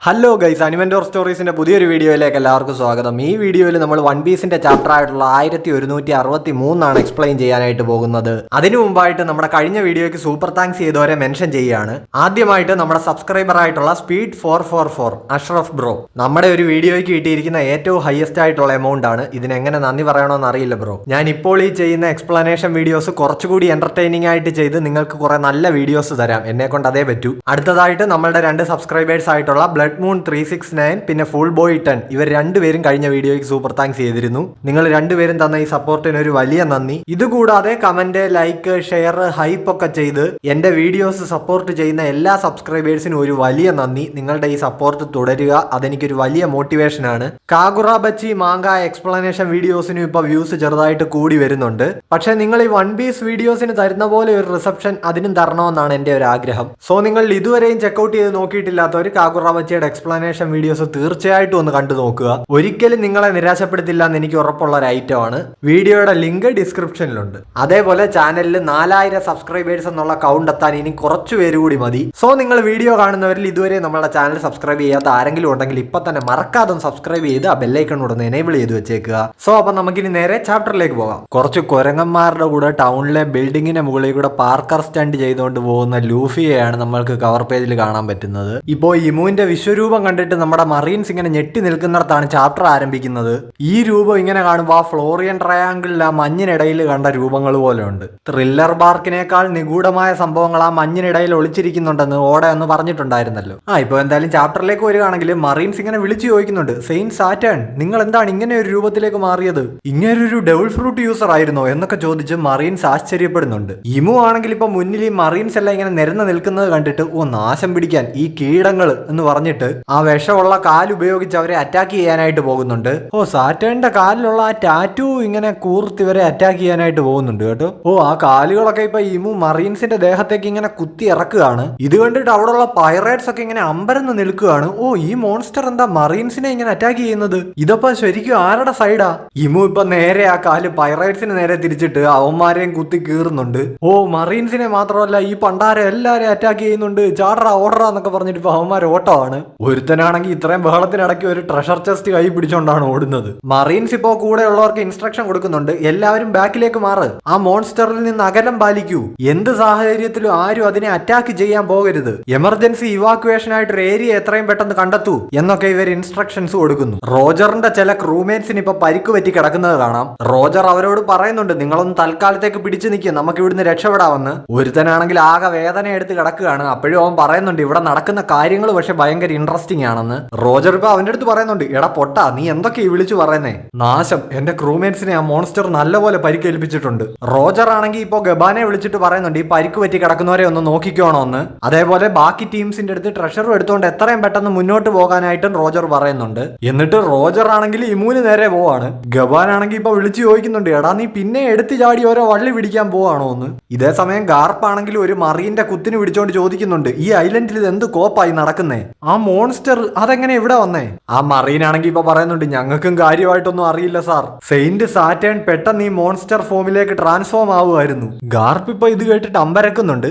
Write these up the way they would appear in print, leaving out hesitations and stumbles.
Hello guys, അനിമൻഡോർ സ്റ്റോറീസിന്റെ പുതിയൊരു വീഡിയോയിലേക്ക് എല്ലാവർക്കും സ്വാഗതം. ഈ വീഡിയോയിൽ നമ്മൾ വൺ പീസിന്റെ ചാപ്റ്റർ ആയിട്ടുള്ള 1163 എക്സ്പ്ലെയിൻ ചെയ്യാനായിട്ട് പോകുന്നത്. അതിനു മുമ്പായിട്ട് നമ്മുടെ കഴിഞ്ഞ വീഡിയോയ്ക്ക് സൂപ്പർ താങ്ക്സ് ചെയ്തവരെ മെൻഷൻ ചെയ്യുകയാണ്. ആദ്യമായിട്ട് നമ്മുടെ സബ്സ്ക്രൈബർ ആയിട്ടുള്ള സ്പീഡ് 444 അഷ്റഫ് ബ്രോ, നമ്മുടെ ഒരു വീഡിയോയ്ക്ക് കിട്ടിയിരിക്കുന്ന ഏറ്റവും ഹയസ്റ്റ് ആയിട്ടുള്ള എമൗണ്ട് ആണ്. ഇതിനെങ്ങനെ നന്ദി പറയണമെന്ന് അറിയില്ല ബ്രോ. ഞാൻ ഇപ്പോൾ ഈ ചെയ്യുന്ന എക്സ്പ്ലനേഷൻ വീഡിയോസ് കുറച്ചുകൂടി എന്റർടൈനിങ് ആയിട്ട് ചെയ്ത് നിങ്ങൾക്ക് കുറെ നല്ല വീഡിയോസ് തരാം. എന്നെ കൊണ്ട് അതേ പറ്റൂ. അടുത്തതായിട്ട് നമ്മളുടെ 2 സബ്സ്ക്രൈബേഴ്സ് ആയിട്ടുള്ള ബ്ലഡ് മൂൺ 369 പിന്നെ ഫുൾ ബോയ് 10 ഇവർ രണ്ടുപേരും കഴിഞ്ഞ വീഡിയോയ്ക്ക് സൂപ്പർ താങ്ക്സ് ചെയ്തിരുന്നു. നിങ്ങൾ രണ്ടുപേരും തന്ന ഈ സപ്പോർട്ടിന് ഒരു വലിയ നന്ദി. ഇതുകൂടാതെ കമന്റ്, ലൈക്ക്, ഷെയർ, ഹൈപ്പ് ഒക്കെ ചെയ്ത് എന്റെ വീഡിയോസ് സപ്പോർട്ട് ചെയ്യുന്ന എല്ലാ സബ്സ്ക്രൈബേഴ്സിനും ഒരു വലിയ നന്ദി. നിങ്ങളുടെ ഈ സപ്പോർട്ട് തുടരുക, അതെനിക്കൊരു വലിയ മോട്ടിവേഷൻ ആണ്. കാഗുറ ബച്ചി മാങ്ക എക്സ്പ്ലനേഷൻ വീഡിയോസിനും ഇപ്പൊ വ്യൂസ് ചെറുതായിട്ട് കൂടി വരുന്നുണ്ട്. പക്ഷെ നിങ്ങൾ ഈ വൺ പീസ് വീഡിയോസിന് തരുന്ന പോലെ ഒരു റിസപ്ഷൻ അതിനും തരണമെന്നാണ് എന്റെ ഒരു ആഗ്രഹം. സോ നിങ്ങൾ ഇതുവരെയും ചെക്കൗട്ട് ചെയ്ത് നോക്കിയിട്ടില്ലാത്തവർ കാഗുറ ബച്ചിയുടെ എക്സ്പ്ലനേഷൻ വീഡിയോസ് തീർച്ചയായിട്ടും ഒന്ന് കണ്ടു നോക്കുക. ഒരിക്കലും നിങ്ങളെ നിരാശപ്പെടുത്തില്ല എന്ന് എനിക്ക് ഉറപ്പുള്ള ഒരു ഐറ്റം ആണ്. വീഡിയോയുടെ ലിങ്ക് ഡിസ്ക്രിപ്ഷനിലുണ്ട്. അതേപോലെ ചാനലിൽ 4000 സബ്സ്ക്രൈബേഴ്സ് എന്നുള്ള കൗണ്ട് എത്താൻ ഇനി കുറച്ചു പേര് കൂടി മതി. സോ നിങ്ങൾ വീഡിയോ കാണുന്നവരിൽ ഇതുവരെ നമ്മുടെ ചാനൽ സബ്സ്ക്രൈബ് ചെയ്യാത്ത ആരെങ്കിലും ഉണ്ടെങ്കിൽ ഇപ്പൊ തന്നെ മറക്കാതെ സബ്സ്ക്രൈബ് ചെയ്ത് ആ ബെല്ലൈക്കൺ കൂടെ ഒന്ന് എനേബിൾ ചെയ്ത് വെച്ചേക്കുക. സോ അപ്പൊ നമുക്കിനി നേരെ ചാപ്റ്ററിലേക്ക് പോകാം. കുറച്ച് കുരങ്ങന്മാരുടെ കൂടെ ടൗണിലെ ബിൽഡിങ്ങിന്റെ മുകളിൽ കൂടെ പാർക്കർ സ്റ്റണ്ട് ചെയ്തുകൊണ്ട് പോകുന്ന ലൂഫിയെയാണ് നമ്മൾക്ക് കവർ പേജിൽ കാണാൻ പറ്റുന്നത്. ഇപ്പോ ഇമുവിന്റെ വിശ്വരൂപം കണ്ടിട്ട് നമ്മുടെ മറീൻസ് ഇങ്ങനെ ഞെട്ടി നിൽക്കുന്നിടത്താണ് ചാപ്റ്റർ ആരംഭിക്കുന്നത്. ഈ രൂപം ഇങ്ങനെ കാണുമ്പോൾ ആ ഫ്ലോറിയൻ ട്രയാങ്കിളിൽ ആ മഞ്ഞിനിടയിൽ കണ്ട രൂപങ്ങൾ പോലെ ഉണ്ട്. ത്രില്ലർ ബാർക്കിനേക്കാൾ നിഗൂഢമായ സംഭവങ്ങൾ ആ മഞ്ഞിനിടയിൽ ഒളിച്ചിരിക്കുന്നുണ്ടെന്ന് ഓടെ ഒന്ന് പറഞ്ഞിട്ടുണ്ടായിരുന്നല്ലോ. ഇപ്പൊ എന്തായാലും ചാപ്റ്ററിലേക്ക് വരികയാണെങ്കിൽ മറീൻസ് ഇങ്ങനെ വിളിച്ചു ചോദിക്കുന്നുണ്ട്, സെയിന്റ് സാറ്റേൺ, നിങ്ങൾ എന്താണ് ഇങ്ങനെ ഒരു രൂപത്തിലേക്ക് മാറിയത്? ഇങ്ങനെ ഒരു ഡെവിൾ ഫ്രൂട്ട് യൂസർ ആയിരുന്നോ എന്നൊക്കെ ചോദിച്ച് മറീൻസ് ആശ്ചര്യപ്പെടുന്നുണ്ട്. ഇമു ആണെങ്കിൽ ഇപ്പൊ മുന്നിൽ ഈ മറീൻസ് എല്ലാം ഇങ്ങനെ നിരന്ന് നിൽക്കുന്നത് കണ്ടിട്ട് നാശം പിടിക്കാൻ ഈ കീടങ്ങൾ എന്ന് പറഞ്ഞിട്ട് ആ വിഷമുള്ള കാൽ ഉപയോഗിച്ച് അവരെ അറ്റാക്ക് ചെയ്യാനായിട്ട് പോകുന്നുണ്ട്. സാറ്റേണിന്റെ കാലിലുള്ള ആ ടാറ്റു ഇങ്ങനെ കൂർത്തി ഇവരെ അറ്റാക്ക് ചെയ്യാനായിട്ട് പോകുന്നുണ്ട് കേട്ടോ. ആ കാലുകളൊക്കെ ഇപ്പൊ ഇമു മറീൻസിന്റെ ദേഹത്തേക്ക് ഇങ്ങനെ കുത്തി ഇറക്കുകയാണ്. ഇത് കണ്ടിട്ട് അവിടെയുള്ള പൈറേറ്റ്സ് ഒക്കെ ഇങ്ങനെ അമ്പരന്ന് നിൽക്കുകയാണ്. ഈ മോൺസ്റ്റർ എന്താ മറീൻസിനെ ഇങ്ങനെ അറ്റാക്ക് ചെയ്യുന്നത്? ഇതപ്പോ ശരിക്കും ആരുടെ സൈഡാ? ഇമു ഇപ്പൊ നേരെ ആ കാല് പൈറേറ്റ്സിന് നേരെ തിരിച്ചിട്ട് അവന്മാരെയും കുത്തി കീറുന്നുണ്ട്. മറീൻസിനെ മാത്രമല്ല ഈ പണ്ടാരെ എല്ലാരെയും അറ്റാക്ക് ചെയ്യുന്നുണ്ട്. ചാടറ ഓടറാ എന്നൊക്കെ പറഞ്ഞിട്ട് ഇപ്പൊ അവന്മാർ ഓട്ടമാണ്. ഒരുത്തനാണെങ്കിൽ ഇത്രയും ബഹളത്തിനിടയ്ക്ക് ഒരു ട്രഷർ ചെസ്റ്റ് കൈ പിടിച്ചോണ്ടാണ് ഓടുന്നത്. മറീൻസ് ഇപ്പോ കൂടെ ഉള്ളവർക്ക് ഇൻസ്ട്രക്ഷൻ കൊടുക്കുന്നുണ്ട്, എല്ലാവരും ബാക്കിലേക്ക് മാറ്, ആ മോൺസ്റ്ററിൽ നിന്ന് അകലം പാലിക്കൂ, എന്ത് സാഹചര്യത്തിലും ആരും അതിനെ അറ്റാക്ക് ചെയ്യാൻ പോകരുത്, എമർജൻസി ഇവാക്യുവേഷൻ ആയിട്ട് ഒരു ഏരിയ എത്രയും പെട്ടെന്ന് കണ്ടെത്തൂ എന്നൊക്കെ ഇവർ ഇൻസ്ട്രക്ഷൻസ് കൊടുക്കുന്നു. റോജറിന്റെ ചില ക്രൂമേറ്റ്സിന് ഇപ്പൊ പരിക്ക് പറ്റി കിടക്കുന്നത് കാണാം. റോജർ അവരോട് പറയുന്നുണ്ട്, നിങ്ങളൊന്ന് തൽക്കാലത്തേക്ക് പിടിച്ചു നിൽക്കുക, നമുക്ക് ഇവിടുന്ന് രക്ഷപ്പെടാമെന്ന്. ഒരുത്തനാണെങ്കിൽ ആകെ വേദന എടുത്ത് കിടക്കുകയാണ്. അപ്പോഴും അവൻ പറയുന്നുണ്ട്, ഇവിടെ നടക്കുന്ന കാര്യങ്ങൾ പക്ഷെ ഭയങ്കര ഇൻട്രസ്റ്റിംഗ് ആണെന്ന്. റോജർ ഇപ്പൊ അവന്റെ അടുത്ത് പറയുന്നുണ്ട്, എടാ പൊട്ടാ, നീ എന്തൊക്കെ ഈ വിളിച്ചു പറയുന്നേ? നാശം, എന്റെ ക്രൂമേറ്റ്സിനെ ആ മോൺസ്റ്റർ നല്ലപോലെ പരിക്കേൽപ്പിച്ചിട്ടുണ്ട്. റോജർ ആണെങ്കിൽ ഇപ്പൊ ഗബാനെ വിളിച്ചിട്ട് പറയുന്നുണ്ട്, ഈ പരിക്ക് പറ്റി കിടക്കുന്നവരെ ഒന്ന് നോക്കിക്കോണോ എന്ന്. അതേപോലെ ബാക്കി ടീംസിന്റെ അടുത്ത് ട്രഷറും എടുത്തുകൊണ്ട് എത്രയും പെട്ടെന്ന് മുന്നോട്ട് പോകാനായിട്ടും റോജർ പറയുന്നുണ്ട്. എന്നിട്ട് റോജർ ആണെങ്കിൽ ഇമൂന് നേരെ പോവാണ്. ഗബാൻ ആണെങ്കിൽ ഇപ്പൊ വിളിച്ചു ചോദിക്കുന്നുണ്ട്, എടാ നീ പിന്നെ എടുത്തു ചാടി ഓരോ വള്ളി പിടിക്കാൻ പോവാണോ എന്ന്. ഇതേ സമയം ഗാർപ്പ് ആണെങ്കിൽ ഒരു മറീന്റെ കുത്തിന് പിടിച്ചോണ്ട് ചോദിക്കുന്നുണ്ട്, ഈ ഐലൻഡിൽ ഇത് എന്ത് കോപ്പായി നടക്കുന്നേ? ആ മോൺസ്റ്റർ അതെങ്ങനെ ഇവിടെ വന്നേ? ആ മറീൻ ആണെങ്കിൽ ഇപ്പൊ പറയുന്നുണ്ട്, ഞങ്ങൾക്കും കാര്യമായിട്ടൊന്നും അറിയില്ല സാർ, സെയിന്റ് സാറ്റേൺ പെട്ടെന്ന് ഈ മോൺസ്റ്റർ ഫോമിലേക്ക് ട്രാൻസ്ഫോം ആവുമായിരുന്നു. ഗാർപ്പ് ഇപ്പൊ ഇത് കേട്ടിട്ട് അമ്പരക്കുന്നുണ്ട്.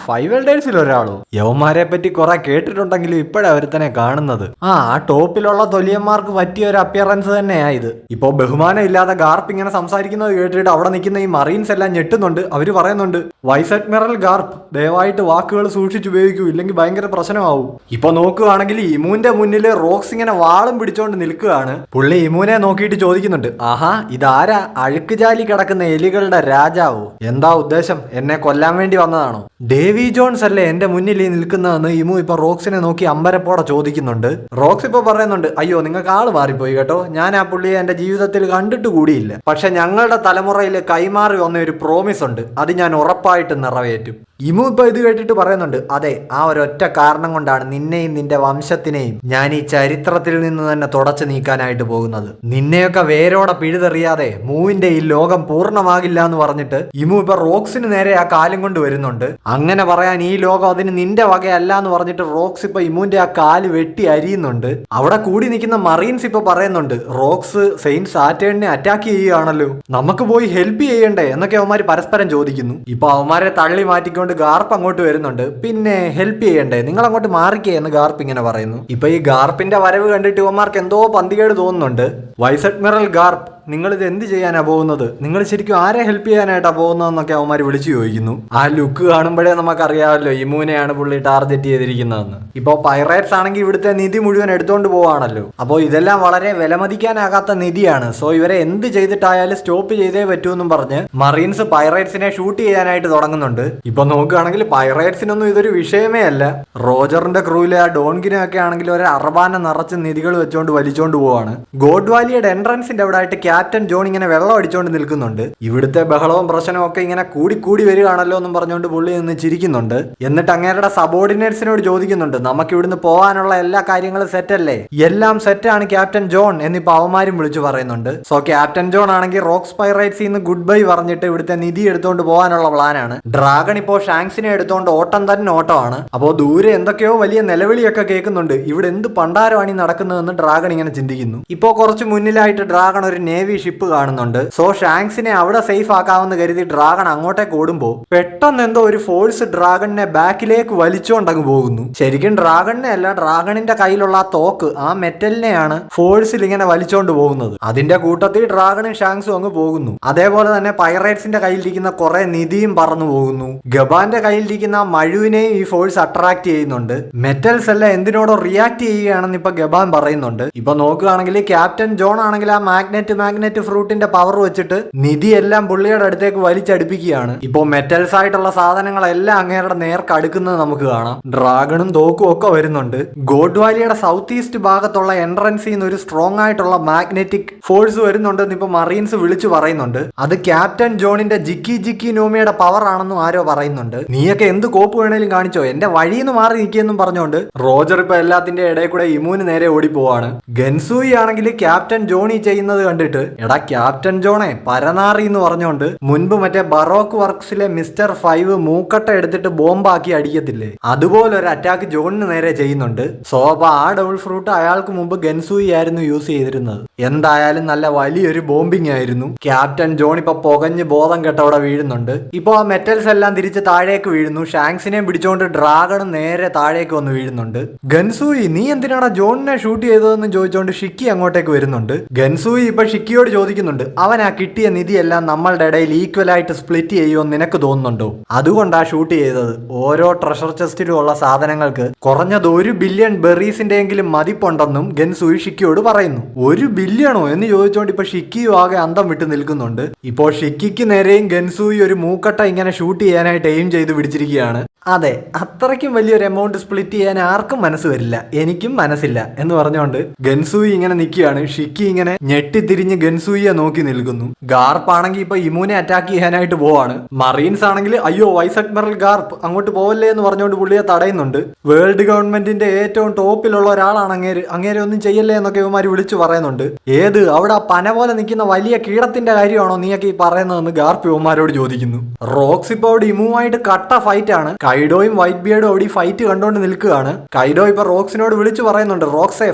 5 എൽഡേഴ്സിൽ ഒരാളോ? യവന്മാരെ പറ്റി കുറെ കേട്ടിട്ടുണ്ടെങ്കിലും ഇപ്പോഴാ ഒരുത്തനെ കാണുന്നത്. ആ ടോപ്പിലുള്ള തൊലിയന്മാർക്ക് പറ്റിയ ഒരു അപ്പിയറൻസ് തന്നെയാ ഇത്. ഇപ്പൊ ബഹുമാനം ഇല്ലാതെ ഗാർപ്പ് ഇങ്ങനെ സംസാരിക്കുന്നത് കേട്ടിട്ട് അവിടെ നിൽക്കുന്ന ഈ മറീൻസ് എല്ലാം ഞെട്ടുന്നുണ്ട്. അവര് പറയുന്നുണ്ട്, വൈസ് അഡ്മിറൽ ഗാർപ്പ്, ദയവായിട്ട് വാക്കുകൾ സൂക്ഷിച്ച് ഉപയോഗിക്കൂ, ഇല്ലെങ്കിൽ ഭയങ്കര പ്രശ്നമാവും. ഇപ്പൊ നോക്കുകയാണെങ്കിൽ ഇമുവിന്റെ മുന്നിൽ റോക്സ് ഇങ്ങനെ വാളും പിടിച്ചോണ്ട് നിൽക്കുകയാണ്. പുള്ളി ഇമുവിനെ നോക്കിയിട്ട് ചോദിക്കുന്നുണ്ട്, ആഹാ, ഇതാരാ? അഴുക്കുജാലി കിടക്കുന്ന എലികളുടെ രാജാവോ? എന്താ ഉദ്ദേശം? എന്നെ കൊല്ലാൻ വേണ്ടി വന്നതാണോ? ഡേവി ജോൺസ് അല്ലേ എന്റെ മുന്നിൽ നിൽക്കുന്നതെന്ന് ഇമു ഇപ്പൊ റോക്സിനെ നോക്കി അമ്പരപ്പോടെ ചോദിക്കുന്നുണ്ട്. റോക്സ് ഇപ്പൊ പറയുന്നുണ്ട്, അയ്യോ നിങ്ങൾക്ക് ആള് മാറിപ്പോയി കേട്ടോ, ഞാൻ ആ പുള്ളിയെ എന്റെ ജീവിതത്തിൽ കണ്ടിട്ട് കൂടിയില്ല. പക്ഷെ ഞങ്ങളുടെ തലമുറയിൽ കൈമാറി വന്ന ഒരു പ്രോമിസ് ഉണ്ട്, അത് ഞാൻ ഉറപ്പായിട്ട് നിറവേറ്റും. ഇമു ഇപ്പൊ ഇത് കേട്ടിട്ട് പറയുന്നുണ്ട്, അതെ, ആ ഒരൊറ്റ കാരണം കൊണ്ടാണ് നിന്നെയും നിന്റെ വംശത്തിനെയും ഞാൻ ഈ ചരിത്രത്തിൽ നിന്ന് തന്നെ തുടച്ചു നീക്കാനായിട്ട് പോകുന്നത്. നിന്നെയൊക്കെ വേരോടെ പിഴുതെറിയാതെ മൂവിന്റെ ഈ ലോകം പൂർണ്ണമാകില്ല എന്ന് പറഞ്ഞിട്ട് ഇമു ഇപ്പൊ റോക്സിന് നേരെ ആ കാലും കൊണ്ട് വരുന്നുണ്ട്. അങ്ങനെ പറയാൻ ഈ ലോകം അതിന് നിന്റെ വകയല്ല എന്ന് പറഞ്ഞിട്ട് റോക്സ് ഇപ്പൊ ഇമുവിന്റെ ആ കാല് വെട്ടി അരിയുന്നുണ്ട്. അവിടെ കൂടി നിൽക്കുന്ന മറീൻസ് ഇപ്പൊ പറയുന്നുണ്ട്, റോക്സ് സെയിന്റ് സാറ്റേണിനെ അറ്റാക്ക് ചെയ്യുകയാണല്ലോ, നമുക്ക് പോയി ഹെൽപ്പ് ചെയ്യണ്ടേ എന്നൊക്കെ അവന്മാര് പരസ്പരം ചോദിക്കുന്നു. ഇപ്പൊ അവന്മാരെ തള്ളി മാറ്റിക്കൊണ്ട് ഗാർപ്പ് അങ്ങോട്ട് വരുന്നുണ്ട്. പിന്നെ ഹെൽപ്പ് ചെയ്യണ്ടേ, നിങ്ങൾ അങ്ങോട്ട് മാറിക്കേ എന്ന് ഗാർപ്പ് ഇങ്ങനെ പറയുന്നു. ഇപ്പൊ ഈ ഗാർപ്പിന്റെ വരവ് കണ്ടിട്ട് ഇവന്മാർക്ക് എന്തോ പന്തികേട് തോന്നുന്നുണ്ട്. വൈസ് അഡ്മിറൽ ഗാർപ്പ്, നിങ്ങൾ ഇത് എന്ത് ചെയ്യാനാ പോകുന്നത്? നിങ്ങൾ ശരിക്കും ആരെ ഹെൽപ്പ് ചെയ്യാനായിട്ടാ പോകുന്നതെന്നൊക്കെ അവന്മാർ വിളിച്ചു ചോദിക്കുന്നു. ആ ലുക്ക് കാണുമ്പോഴേ നമുക്കറിയാമല്ലോ ഇമൂനെയാണ് പുള്ളി ടാർഗറ്റ് ചെയ്തിരിക്കുന്നതെന്ന്. ഇപ്പൊ പൈറേറ്റ്സ് ആണെങ്കിൽ ഇവിടുത്തെ നിധി മുഴുവൻ എടുത്തോണ്ട് പോവാണല്ലോ. അപ്പോൾ ഇതെല്ലാം വളരെ വിലമതിക്കാനാകാത്ത നിധിയാണ്. സോ ഇവരെ എന്ത് ചെയ്തിട്ടായാലും സ്റ്റോപ്പ് ചെയ്തേ പറ്റൂന്നും പറഞ്ഞ് മറീൻസ് പൈറേറ്റ്സിനെ ഷൂട്ട് ചെയ്യാനായിട്ട് തുടങ്ങുന്നുണ്ട്. ഇപ്പൊ നോക്കുകയാണെങ്കിൽ പൈറേറ്റ്സിനൊന്നും ഇതൊരു വിഷയമേ അല്ല. റോജറിന്റെ ക്രൂവിലെ ആ ഡോൺകിനൊക്കെ ആണെങ്കിൽ ഒരു അർബാന നിറച്ച് നിധികൾ വെച്ചോണ്ട് വലിച്ചോണ്ട് പോവാണ്. ഗോഡ് വാലിയുടെ എൻട്രൻസിന്റെ അവിടെ ആയിട്ട് ക്യാപ്റ്റൻ ജോൺ ഇങ്ങനെ വെള്ളം അടിച്ചോണ്ട് നിൽക്കുന്നുണ്ട്. ഇവിടുത്തെ ബഹളവും പ്രശ്നവും ഒക്കെ ഇങ്ങനെ കൂടി വരികയാണല്ലോ എന്നും പറഞ്ഞുകൊണ്ട് പുള്ളി നിന്ന് ചിരിക്കുന്നുണ്ട്. എന്നിട്ട് അങ്ങേരുടെ സബോർഡിനേറ്റ്സിനോട് ചോദിക്കുന്നുണ്ട്, നമുക്ക് ഇവിടുന്ന് പോകാനുള്ള എല്ലാ കാര്യങ്ങളും സെറ്റ് അല്ലേ? എല്ലാം സെറ്റാണ് ക്യാപ്റ്റൻ ജോൺ എന്നിപ്പോ അവന്മാരും വിളിച്ചു പറയുന്നുണ്ട്. സോ ക്യാപ്റ്റൻ ജോൺ ആണെങ്കിൽ റോക്സ് പൈറേറ്റ്സിൽ നിന്ന് ഗുഡ് ബൈ പറഞ്ഞിട്ട് ഇവിടുത്തെ നിധി എടുത്തോണ്ട് പോകാനുള്ള പ്ലാനാണ്. ഡ്രാഗൺ ഇപ്പോ ഷാങ്സിനെ എടുത്തോണ്ട് ഓട്ടം തന്നെ ഓട്ടമാണ്. അപ്പോ ദൂരെ എന്തൊക്കെയോ വലിയ നിലവിളിയൊക്കെ കേൾക്കുന്നുണ്ട്. ഇവിടെ എന്ത് പണ്ടാരമാണ് ഈ നടക്കുന്നതെന്ന് ഡ്രാഗൺ ഇങ്ങനെ ചിന്തിക്കുന്നു. ഇപ്പോ കുറച്ച് മുന്നിലായിട്ട് ഡ്രാഗൺ ഒരു നേവി ഷിപ്പ് കാണുന്നുണ്ട്. സോ ഷാങ്സിനെ അവിടെ സേഫ് ആക്കാമെന്ന് കരുതി ഡ്രാഗൺ അങ്ങോട്ടേക്ക് ഓടുമ്പോ പെട്ടെന്ന് എന്തോ ഒരു ഫോഴ്സ് ഡ്രാഗണിനെ ബാക്കിലേക്ക് വലിച്ചോണ്ടങ്ങ് പോകുന്നു. ശരിക്കും ഡ്രാഗണിനെ അല്ല, ഡ്രാഗണിന്റെ കയ്യിലുള്ള ആ തോക്ക്, ആ മെറ്റലിനെയാണ് ഫോഴ്സിൽ ഇങ്ങനെ വലിച്ചോണ്ട് പോകുന്നത്. അതിന്റെ കൂട്ടത്തിൽ ഡ്രാഗണും ഷാങ്സും അങ്ങ് പോകുന്നു. അതേപോലെ തന്നെ പൈറേറ്റ്സിന്റെ കയ്യിലിരിക്കുന്ന കുറെ നിധിയും പറന്നു പോകുന്നു. ഗബാന്റെ കയ്യിലിരിക്കുന്ന ആ മഴുവിനെയും ഈ ഫോഴ്സ് അട്രാക്ട് ചെയ്യുന്നുണ്ട്. മെറ്റൽസ് എല്ലാം എന്തിനോടോ റിയാക്ട് ചെയ്യുകയാണെന്ന് ഇപ്പൊ ഗബാൻ പറയുന്നുണ്ട്. ഇപ്പൊ നോക്കുകയാണെങ്കിൽ ക്യാപ്റ്റൻ ജോൺ ആണെങ്കിൽ ആ മാഗ്നറ്റ് ഫ്രൂട്ടിന്റെ പവർ വെച്ചിട്ട് നിധി എല്ലാം പുള്ളിയുടെ അടുത്തേക്ക് വലിച്ചടുപ്പിക്കുകയാണ്. ഇപ്പോ മെറ്റൽസ് ആയിട്ടുള്ള സാധനങ്ങളെല്ലാം അങ്ങേരുടെ നേർക്ക് അടുക്കുന്നത് നമുക്ക് കാണാം. ഡ്രാഗണും തോക്കും ഒക്കെ വരുന്നുണ്ട്. ഗോഡ് വാലിയുടെ സൗത്ത് ഈസ്റ്റ് ഭാഗത്തുള്ള എൻട്രൻസിൽ നിന്ന് ഒരു സ്ട്രോങ് ആയിട്ടുള്ള മാഗ്നറ്റിക് ഫോഴ്സ് വരുന്നുണ്ടെന്ന് ഇപ്പൊ മറീൻസ് വിളിച്ചു പറയുന്നുണ്ട്. അത് ക്യാപ്റ്റൻ ജോണിന്റെ ജിക്കി നോമിയുടെ പവർ ആണെന്നും ആരോ പറയുന്നുണ്ട്. നീയൊക്കെ എന്ത് കോപ്പ് വേണേലും കാണിച്ചോ, എന്റെ വഴിന്ന് മാറി നിൽക്കിയെന്നും പറഞ്ഞുകൊണ്ട് റോജർ ഇപ്പൊ എല്ലാത്തിന്റെ ഇടയിൽ കൂടെ ഇമൂന് നേരെ ഓടിപ്പോവാണ്. ഗൻസൂയി ആണെങ്കിൽ ക്യാപ്റ്റൻ ജോണി ചെയ്യുന്നത് കണ്ടിട്ട്, എടാ ക്യാപ്റ്റൻ ജോണെ പരനാറി എന്ന് പറഞ്ഞുകൊണ്ട് മുൻപ് മറ്റേ ബറോക്ക് വർക്സിലെ മിസ്റ്റർ 5 മൂക്കട്ട എടുത്തിട്ട് ബോംബാക്കി അടിക്കത്തില്ലേ, അതുപോലെ ഒരു അറ്റാക്ക് ജോണിന് നേരെ ചെയ്യുന്നുണ്ട്. സോ അപ്പൊ ആ ഡബിൾ ഫ്രൂട്ട് അയാൾക്ക് മുമ്പ് ഗൻസൂയി ആയിരുന്നു യൂസ് ചെയ്തിരുന്നത്. എന്തായാലും നല്ല വലിയൊരു ബോംബിംഗ് ആയിരുന്നു. ക്യാപ്റ്റൻ ജോൺ ഇപ്പൊ പുകഞ്ഞ് ബോധം കെട്ടവിടെ വീഴുന്നുണ്ട്. ഇപ്പൊ ആ മെറ്റൽസ് എല്ലാം തിരിച്ച് താഴേക്ക് വീഴുന്നു. ഷാങ്സിനെയും പിടിച്ചുകൊണ്ട് ഡ്രാഗൺ നേരെ താഴേക്ക് വന്ന് വീഴുന്നുണ്ട്. ഗൻസൂയി നീ എന്തിനാണ് ജോണിനെ ഷൂട്ട് ചെയ്തതെന്ന് ചോദിച്ചുകൊണ്ട് ഷിക്കി അങ്ങോട്ടേക്ക് വരുന്നുണ്ട്. ഗൻസൂയി ഇപ്പൊ ഷിക്കിയോട് ചോദിക്കുന്നുണ്ട്, അവൻ ആ കിട്ടിയ നിധിയെല്ലാം നമ്മളുടെ ഇടയിൽ ഈക്വൽ ആയിട്ട് സ്പ്ലിറ്റ് ചെയ്യുമെന്ന് നിനക്ക് തോന്നുന്നുണ്ടോ? അതുകൊണ്ടാ ഷൂട്ട് ചെയ്തത്. ഓരോ ട്രഷർ ചെസ്റ്റിലും ഉള്ള സാധനങ്ങൾക്ക് കുറഞ്ഞത് 1 ബില്യൺ ബെറീസിന്റെ എങ്കിലും മതിപ്പുണ്ടെന്നും ഗൻസൂയി ഷിക്കിയോട് പറയുന്നു. 1 ബില്യണോ എന്ന് ചോദിച്ചുകൊണ്ട് ഇപ്പൊ ഷിക്കിയും ആകെ അന്തം വിട്ട് നിൽക്കുന്നുണ്ട്. ഇപ്പോൾ ഷിക്കിക്ക് നേരെയും ഗൻസൂയി ഒരു മൂക്കട്ട ഇങ്ങനെ ഷൂട്ട് ചെയ്യാനായിട്ട് എയിം ചെയ്ത് പിടിച്ചിരിക്കുകയാണ്. അതെ, അത്രയ്ക്കും വലിയൊരു എമൗണ്ട് സ്പ്ലിറ്റ് ചെയ്യാൻ ആർക്കും മനസ്സ് വരില്ല, എനിക്കും മനസ്സില്ല എന്ന് പറഞ്ഞുകൊണ്ട് ഗൻസൂയി ഇങ്ങനെ നിൽക്കുകയാണ്. ഷിക്കി ഇങ്ങനെ ഞെട്ടിത്തിരിഞ്ഞ് ഗൻസൂയിയെ നോക്കി നിൽക്കുന്നു. ഗാർപ്പ് ആണെങ്കിൽ ഇപ്പൊ ഇമൂനെ അറ്റാക്ക് ചെയ്യാനായിട്ട് പോവാണ്. മറീൻസ് ആണെങ്കിൽ അയ്യോ വൈസ് അഡ്മിറൽ ഗാർപ്പ് അങ്ങോട്ട് പോവല്ലേ എന്ന് പറഞ്ഞുകൊണ്ട് പുള്ളിയെ തടയുന്നുണ്ട്. വേൾഡ് ഗവൺമെന്റിന്റെ ഏറ്റവും ടോപ്പിലുള്ള ഒരാളാണ് അങ്ങേരെ ഒന്നും ചെയ്യല്ലേ എന്നൊക്കെ ഇവന്മാര് വിളിച്ചു പറയുന്നുണ്ട്. ഏത് അവിടെ പന പോലെ നിൽക്കുന്ന വലിയ കീടത്തിന്റെ കാര്യമാണോ നീയൊക്കെ ഈ പറയുന്നതെന്ന് ഗാർപ്പ് ഇവന്മാരോട് ചോദിക്കുന്നു. റോക്സ് ഇപ്പൊ അവിടെ ഇമുവായിട്ട് കട്ട ഫൈറ്റ് ആണ്. കൈഡോയും വൈറ്റ് ബിയർഡും അവിടെ ഫൈറ്റ് കണ്ടോണ്ട് നിൽക്കുകയാണ്. കൈഡോ ഇപ്പൊ റോക്സിനോട് വിളിച്ചു പറയുന്നുണ്ട്, റോക്സെ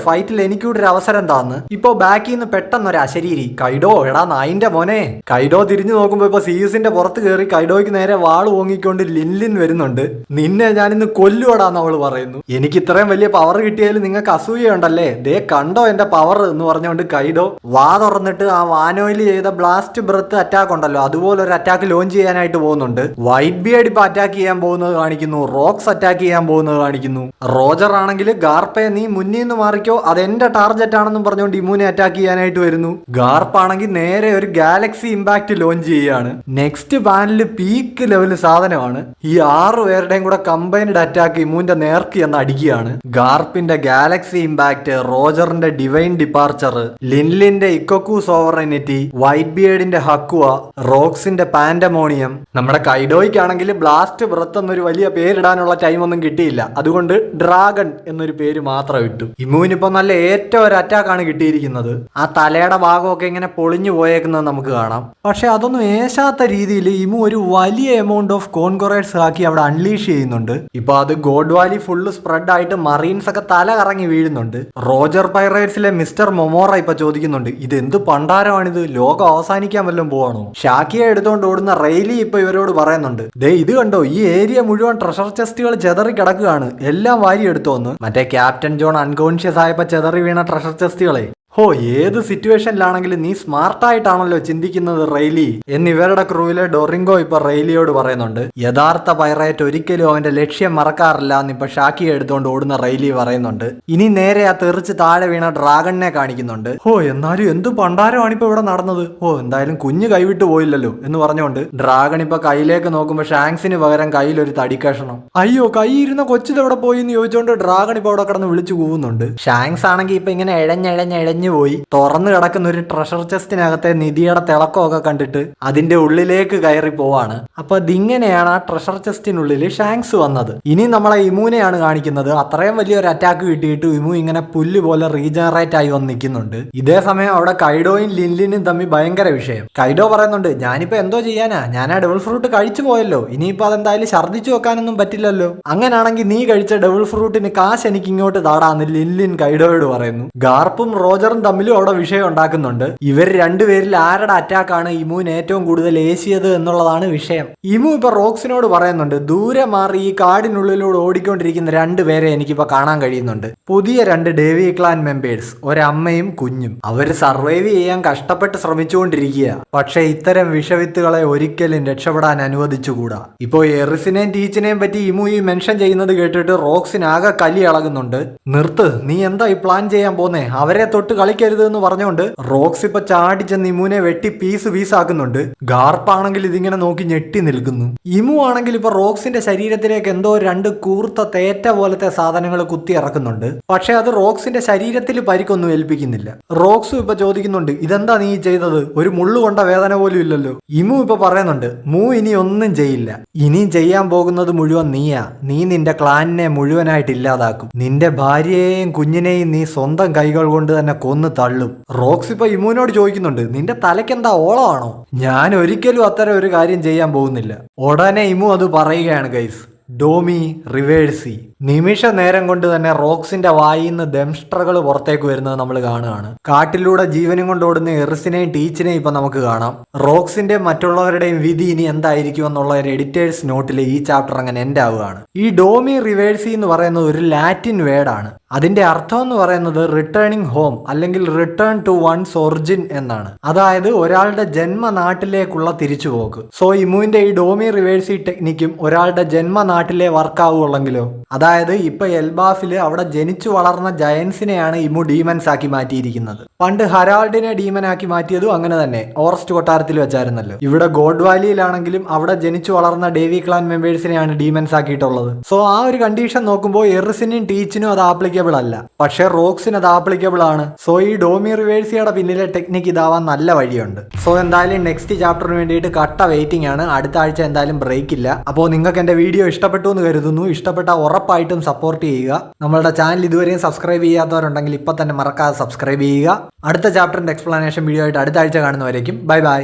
ഫൈറ്റിൽ എനിക്കൂടെ ഒരു അവസരം താന്ന്. ഇപ്പൊ ബാക്കിൽ നിന്ന് പെട്ടെന്ന് ഒരു അശരീരി, കൈഡോ എടാ നായിന്റെ മോനെ. കൈഡോ തിരിഞ്ഞു നോക്കുമ്പോ ഇപ്പൊ സീസിന്റെ പുറത്ത് കയറി കൈഡോയ്ക്ക് നേരെ വാള് ഓങ്ങിക്കൊണ്ട് ലിൻലിൻ വരുന്നുണ്ട്. നിന്നെ ഞാനിന്ന് കൊല്ലുവടാന്ന് അവള് പറയുന്നു. എനിക്ക് ഇത്രയും വലിയ പവർ കിട്ടിയാലും നിങ്ങൾക്ക് അസൂയുണ്ടല്ലേ, ദേ കണ്ടോ എന്റെ പവർ എന്ന് പറഞ്ഞുകൊണ്ട് കൈഡോ വാ തുറന്നിട്ട് ആ വാനോയിൽ ചെയ്ത ബ്ലാസ്റ്റ് ബ്രത്ത് അറ്റാക്ക് ഉണ്ടല്ലോ അതുപോലെ ഒരു അറ്റാക്ക് ലോഞ്ച് ചെയ്യാനായിട്ട് പോകുന്നുണ്ട്. വൈറ്റ് ബിയർഡ് ഇപ്പൊ അറ്റാക്ക് ചെയ്യാൻ പോകുന്നത് കാണിക്കുന്നു. റോക്സ് അറ്റാക്ക് ചെയ്യാൻ പോകുന്നത് കാണിക്കുന്നു. റോജർ ആണെങ്കിൽ ഗാർപ്പെ നീ മുന്നിൽ നിന്ന് മാറിക്കോ, അതെന്റെ ടാർജറ്റ് ആണെന്നും പറഞ്ഞുകൊണ്ട് ഇമൂനെ അറ്റാക്ക് ചെയ്യാനായിട്ട് വരുന്നു. ഗാർപ്പ് ആണെങ്കിൽ നേരെ ഒരു ഗാലക്സി ഇമ്പാക്ട് ലോഞ്ച് ചെയ്യാണ്. നെക്സ്റ്റ് പാനലിൽ പീക്ക് ലെവൽ സാധനമാണ്. ഈ 6 പേരുടെയും കൂടെ കമ്പൈൻഡ് അറ്റാക്ക് ഇമൂന്റെ നേർക്ക് എന്ന് അടിക്കുകയാണ്. ഗാർപ്പിന്റെ ഗാലക്സി ഇമ്പാക്ട്, റോജറിന്റെ ഡിവൈൻ ഡിപ്പാർച്ചർ, ലിൻലിന്റെ ഇക്കൊക്കു സോവറനിറ്റി, വൈറ്റ് ബിയർഡിന്റെ ഹക്കുവ, റോക്സിന്റെ പാൻഡമോണിയം. നമ്മുടെ കൈഡോയ്ക്കാണെങ്കിൽ ബ്ലാസ്റ്റ് ബ്രത്ത് എന്നൊരു വലിയ പേരിടാനുള്ള ടൈം ഒന്നും കിട്ടിയില്ല, അതുകൊണ്ട് ഡ്രാഗൺ എന്നൊരു പേര് മാത്രം ഇട്ടു. ഇമുവിനിപ്പോ നല്ല ഏറ്റവും ഒരു അറ്റാക്കാണ് കിട്ടിയിരിക്കുന്നത്. ആ തലയുടെ ഭാഗമൊക്കെ ഇങ്ങനെ പൊളിഞ്ഞു പോയേക്കുന്നത് നമുക്ക് കാണാം. പക്ഷെ അതൊന്നും ഏശാത്ത രീതിയിൽ ഇമു ഒരു വലിയ എമൗണ്ട് ഓഫ് കോൺകൊറേറ്റ്സ് ആക്കി അവിടെ അൺലീഷ് ചെയ്യുന്നുണ്ട്. ഇപ്പൊ അത് ഗോഡ് വാലി ഫുള്ള് സ്പ്രെഡ് ആയിട്ട് മറീൻസ് ഒക്കെ തല കറങ്ങി വീഴുന്നുണ്ട്. റോജർ പൈറേറ്റ്സിലെ മിസ്റ്റർ മൊമോറ ഇപ്പൊ ചോദിക്കുന്നുണ്ട്, ഇത് എന്ത് പണ്ടാരമാണിത്, ലോകം അവസാനിക്കാൻ വല്ലതും പോവാണോ? ഷാക്കിയെ എടുത്തോണ്ട് ഓടുന്ന റെയിലി ഇപ്പൊ ഇവരോട് പറയുന്നുണ്ട്, ദേ ഇത് കണ്ടോ, ഈ ഏരിയ മുഴുവൻ മുഴുവൻ ട്രഷർ ചെസ്റ്റുകൾ ചെതറി കിടക്കുകയാണ്, എല്ലാം വാരിയെടുത്തോന്ന്. മറ്റേ ക്യാപ്റ്റൻ ജോൺ അൺകോൺഷ്യസ് ആയപ്പോ ചെതറി വീണ ട്രഷർ ചെസ്റ്റുകളെ. ഹോ, ഏത് സിറ്റുവേഷനിലാണെങ്കിലും നീ സ്മാർട്ടായിട്ടാണല്ലോ ചിന്തിക്കുന്നത് റെയ്ലി എന്ന് ഇവരുടെ ക്രൂവിലെ ഡൊറിങ്കോ ഇപ്പൊ റെയ്ലിയോട് പറയുന്നുണ്ട്. യഥാർത്ഥ പൈറേറ്റ് ഒരിക്കലും അവന്റെ ലക്ഷ്യം മറക്കാറില്ല എന്ന് ഇപ്പൊ ഷാക്കിയെ എടുത്തോണ്ട് ഓടുന്ന റെയ്ലി പറയുന്നുണ്ട്. ഇനി നേരെ ആ തെറിച്ച് താഴെ വീണ ഡ്രാഗണിനെ കാണിക്കുന്നുണ്ട്. ഹോ, എന്നാലും എന്ത് പണ്ടാരമാണ് ഇപ്പൊ ഇവിടെ നടന്നത്. ഓ, എന്തായാലും കുഞ്ഞ് കൈവിട്ട് പോയില്ലല്ലോ എന്ന് പറഞ്ഞുകൊണ്ട് ഡ്രാഗൺ ഇപ്പൊ കയ്യിലേക്ക് നോക്കുമ്പോ ഷാങ്സിന് പകരം കയ്യിലൊരു തടിക്കഷണം. അയ്യോ, കൈ ഇരുന്ന കൊച്ചിതെവിടെ പോയി എന്ന് ചോദിച്ചുകൊണ്ട് ഡ്രാഗൺ ഇപ്പൊ അവിടെ കിടന്ന് വിളിച്ചു കൂവുന്നുണ്ട്. ഷാങ്സ് ആണെങ്കിൽ ഇപ്പൊ ഇങ്ങനെ എഴഞ്ഞെഴഞ്ഞെഴഞ്ഞ് പോയി തുറന്നു കിടക്കുന്ന ഒരു ട്രഷർ ചെസ്റ്റിനകത്തെ നിധിയുടെ തിളക്കമൊക്കെ കണ്ടിട്ട് അതിന്റെ ഉള്ളിലേക്ക് കയറി പോവാണ്. അപ്പൊ ഇതിങ്ങനെയാണ് ആ ട്രഷർ ചെസ്റ്റിനുള്ളിൽ ഷാങ്സ് വന്നത്. ഇനി നമ്മളെ ഇമുവിനെയാണ് കാണിക്കുന്നത്. അത്രയും വലിയൊരു അറ്റാക്ക് കിട്ടിയിട്ട് ഇമു ഇങ്ങനെ പുല്ല് പോലെ റീജനറേറ്റ് ആയി വന്ന് നിൽക്കുന്നുണ്ട്. ഇതേ സമയം അവിടെ കൈഡോയും ലിൻലിനും തമ്മിൽ ഭയങ്കര വിഷയം. കൈഡോ പറയുന്നുണ്ട്, ഞാനിപ്പോ എന്തോ ചെയ്യാനാ, ഞാൻ ആ ഡബിൾ ഫ്രൂട്ട് കഴിച്ചു പോയല്ലോ, ഇനിയിപ്പോ അതെന്തായാലും ഛർദ്ദിച്ചു വെക്കാനൊന്നും പറ്റില്ലല്ലോ. അങ്ങനാണെങ്കിൽ നീ കഴിച്ച ഡബിൾ ഫ്രൂട്ടിന് കാശ് എനിക്ക് ഇങ്ങോട്ട് താടാന്ന് ലിൻലിൻ കൈഡോയോട് പറയുന്നു. ഗാർപ്പും റോജറും തമ്മിലും അവിടെ വിഷയം ഉണ്ടാക്കുന്നുണ്ട്. ഇവർ രണ്ടുപേരിൽ ആരുടെ അറ്റാക്കാണ് ഇമുവിന് ഏറ്റവും കൂടുതൽ ഏശിയത് എന്നുള്ളതാണ് വിഷയം. ഇമു ഇപ്പൊ റോക്സിനോട് പറയുന്നുണ്ട്, ദൂരെ മാറി ഈ കാടിനുള്ളിലൂടെ ഓടിക്കൊണ്ടിരിക്കുന്ന രണ്ടുപേരെ എനിക്കിപ്പോ കാണാൻ കഴിയുന്നുണ്ട്. പുതിയ 2 ഡേവി ക്ലാൻ മെമ്പേഴ്സ്, ഒരമ്മയും കുഞ്ഞും. അവര് സർവൈവ് ചെയ്യാൻ കഷ്ടപ്പെട്ട് ശ്രമിച്ചുകൊണ്ടിരിക്കുക. പക്ഷെ ഇത്തരം വിഷവിത്തുകളെ ഒരിക്കലും രക്ഷപ്പെടാൻ അനുവദിച്ചുകൂടാ. ഇപ്പോ എറിസിനെയും ടീച്ചിനെയും പറ്റി ഇമു ഈ മെൻഷൻ ചെയ്യുന്നത് കേട്ടിട്ട് റോക്സിനാകെ കലി ഇളകുന്നുണ്ട്. നിർത്ത്, നീ എന്താ ഈ പ്ലാൻ ചെയ്യാൻ പോന്നേ, അവരെ തൊട്ട് കളിക്കരുത് എന്ന് പറഞ്ഞുകൊണ്ട് റോക്സ് ഇപ്പൊ ചാടിച്ചെന്ന് ഇമുവിനെ വെട്ടി പീസാക്കുന്നുണ്ട്. ഗാർപ്പാണെങ്കിൽ ഇതിങ്ങനെ നോക്കി ഞെട്ടി നിൽക്കുന്നു. ഇമു ആണെങ്കിൽ ഇപ്പൊ റോക്സിന്റെ ശരീരത്തിലേക്ക് എന്തോ 2 കൂർത്ത തേറ്റ പോലത്തെ സാധനങ്ങൾ കുത്തി ഇറക്കുന്നുണ്ട്. പക്ഷെ അത് റോക്സിന്റെ ശരീരത്തിൽ പരിക്കൊന്നും ഏൽപ്പിക്കുന്നില്ല. റോക്സും ഇപ്പൊ ചോദിക്കുന്നുണ്ട്, ഇതെന്താ നീ ചെയ്തത്, ഒരു മുള്ളു കൊണ്ട വേദന പോലും ഇല്ലല്ലോ. ഇമു ഇപ്പൊ പറയുന്നുണ്ട്, മൂ ഇനി ഒന്നും ചെയ്യില്ല, ഇനിയും ചെയ്യാൻ പോകുന്നത് മുഴുവൻ നീയാ. നീ നിന്റെ ക്ലാനിനെ മുഴുവനായിട്ട് ഇല്ലാതാക്കും. നിന്റെ ഭാര്യയെയും കുഞ്ഞിനെയും നീ സ്വന്തം കൈകൾ കൊണ്ട് തന്നെ കൊന്നു തള്ളും. റോക്സ് ഇപ്പൊ ഇമുവിനോട് ചോദിക്കുന്നുണ്ട്, നിന്റെ തലയ്ക്കെന്താ ഓളമാണോ? ഞാൻ ഒരിക്കലും അത്തരം ഒരു കാര്യം ചെയ്യാൻ പോകുന്നില്ല. ഉടനെ ഇമു അത് പറയുകയാണ് ഗൈസ്. ഡോമി റിവേഴ്സി. നിമിഷ നേരം കൊണ്ട് തന്നെ റോക്സിന്റെ വായിന്ന് ദംഷ്ട്രകൾ പുറത്തേക്ക് വരുന്നത് നമ്മൾ കാണുകയാണ്. കാട്ടിലൂടെ ജീവനും കൊണ്ട് ഓടുന്ന എറിസിനെയും ടീച്ചിനെയും ഇപ്പൊ നമുക്ക് കാണാം. റോക്സിന്റെ മറ്റുള്ളവരുടെയും വിധി ഇനി എന്തായിരിക്കും എന്നുള്ള ഒരു എഡിറ്റേഴ്സ് നോട്ടിൽ ഈ ചാപ്റ്റർ അങ്ങനെ എൻഡ് ആവുകയാണ്. ഈ ഡോമി റിവേഴ്സി എന്ന് പറയുന്നത് ഒരു ലാറ്റിൻ വേർഡാണ്. അതിന്റെ അർത്ഥം എന്ന് പറയുന്നത് റിട്ടേണിംഗ് ഹോം അല്ലെങ്കിൽ റിട്ടേൺ ടു വൺസ് ഒറിജിൻ എന്നാണ്. അതായത് ഒരാളുടെ ജന്മനാട്ടിലേക്കുള്ള തിരിച്ചുപോക്ക്. സോ ഇമുവിന്റെ ഈ ഡോമി റിവേഴ്സി ടെക്നിക്കും ഒരാളുടെ ജന്മനാട്ടിലെ വർക്ക് ആവുള്ളെങ്കിലോ? അതായത് ഇപ്പൊ എൽബാഫില് അവിടെ ജനിച്ചു വളർന്ന ജയൻസിനെയാണ് ഇമു ഡീമൻസ് ആക്കി മാറ്റിയിരിക്കുന്നത്. പണ്ട് ഹരാൾഡിനെ ഡീമൻ ആക്കി മാറ്റിയതും അങ്ങനെ തന്നെ ഓറസ്റ്റ് കൊട്ടാരത്തിൽ വെച്ചായിരുന്നല്ലോ. ഇവിടെ ഗോഡ് വാലിയിലാണെങ്കിലും അവിടെ ജനിച്ചു വളർന്ന ഡേവി ക്ലാൻ മെമ്പേഴ്സിനെയാണ് ഡീമൻസ് ആക്കിയിട്ടുള്ളത്. സോ ആ ഒരു കണ്ടീഷൻ നോക്കുമ്പോൾ എറിസിനും ടീച്ചിനും അത് ആപ്ലിക്കബിൾ അല്ല. പക്ഷെ റോക്സിന് അത് ആപ്ലിക്കബിൾ ആണ്. സോ ഈ ഡോമി റിവേഴ്സിയുടെ പിന്നിലെ ടെക്നിക്ക് ഇതാവാൻ നല്ല വഴിയുണ്ട്. സോ എന്തായാലും നെക്സ്റ്റ് ചാപ്റ്ററിന് വേണ്ടിയിട്ട് കട്ട വെയിറ്റിംഗ് ആണ്. അടുത്ത ആഴ്ച എന്തായാലും ബ്രേക്ക് ഇല്ല. അപ്പോൾ നിങ്ങൾക്ക് എന്റെ വീഡിയോ ഇഷ്ടപ്പെട്ടു എന്ന് കരുതുന്നു. ഇഷ്ടപ്പെട്ട ഉറപ്പായിട്ടും സപ്പോർട്ട് ചെയ്യുക. നമ്മളുടെ ചാനൽ ഇതുവരെയും സബ്സ്ക്രൈബ് ചെയ്യാത്തവരുണ്ടെങ്കിൽ ഇപ്പൊ തന്നെ മറക്കാതെ സബ്സ്ക്രൈബ് ചെയ്യുക. അടുത്ത ചാപ്റ്ററിന്റെ എക്സ്പ്ലനേഷൻ വീഡിയോ ആയിട്ട് അടുത്ത ആഴ്ച കാണുന്നവരേക്കും ബൈ ബൈ.